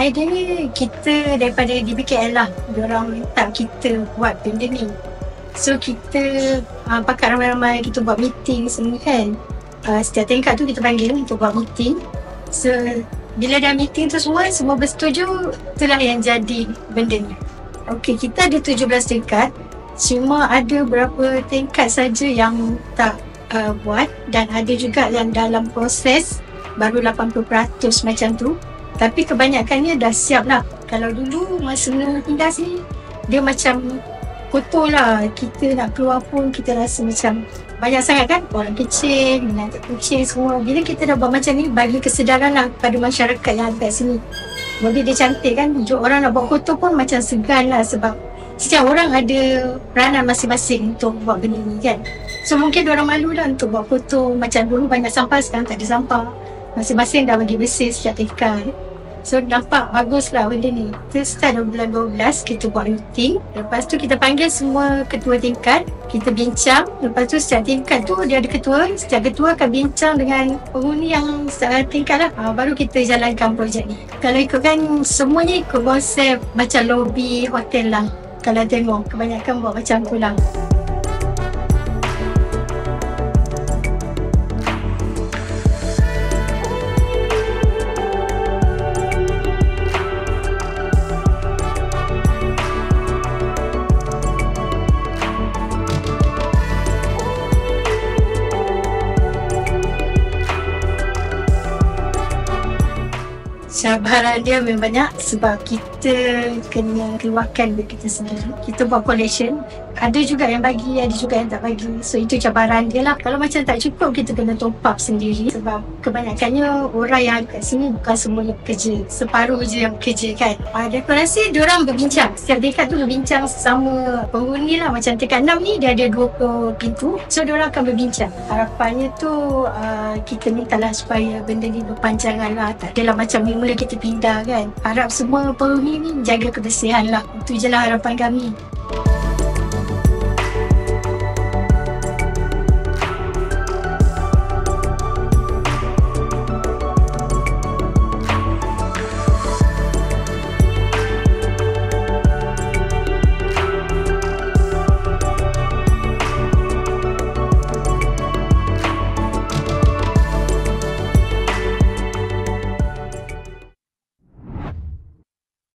idea ni kita daripada DBKL lah. Diorang minta kita buat benda ni. So kita pakat ramai-ramai, kita buat meeting semua kan. Setiap tingkat tu kita panggil untuk buat meeting. So bila dah meeting tu semua bersetuju, itulah yang jadi benda ni. Okey, kita ada 17 tingkat. Cuma ada berapa tingkat saja yang tak buat, dan ada juga yang dalam proses baru 80% macam tu. Tapi kebanyakannya dah siap lah. Kalau dulu masa pindah sini, dia macam kotor lah. Kita nak keluar pun kita rasa macam banyak sangat kan, orang kecil, binatang kucing semua. Bila kita dah buat macam ni, bagi kesedaran lah kepada masyarakat yang ada kat sini. Jadi dia cantik kan, orang nak buat kotor pun macam segan lah, sebab setiap orang ada peranan masing-masing untuk buat benda ni kan. So mungkin orang malu lah untuk buat kotor. Macam dulu banyak sampah, sekarang tak ada sampah. Masing-masing dah bagi bersih setiap tingkat. So nampak bagus lah benda ni. Kita start bulan 12, kita buat meeting. Lepas tu kita panggil semua ketua tingkat, kita bincang. Lepas tu setiap tingkat tu dia ada ketua. Setiap ketua akan bincang dengan penghuni yang tingkat lah. Baru kita jalankan projek ni. Kalau ikutkan semuanya ikut konsep macam lobby hotel lah. Kalau tengok kebanyakan buat macam tu lah. Cabaran dia memang banyak sebab kita kena keluarkan duit kita sendiri. Kita buat collection. Ada juga yang bagi, ada juga yang tak bagi. So itu cabaran dia lah. Kalau macam tak cukup, kita kena top up sendiri. Sebab kebanyakannya orang yang kat sini bukan semuanya bekerja. Separuh je yang bekerja kan. Dekorasi diorang berbincang. Setiap dekat tu berbincang sesama penghuni lah. Macam tingkat 6 ni dia ada 20 pintu. So diorang akan berbincang. Harapannya tu kita mintalah supaya benda ni berpanjangan lah. Tak adalah macam mula kita pindah kan. Harap semua penghuni ni jaga kebersihan lah. Itu je lah harapan kami.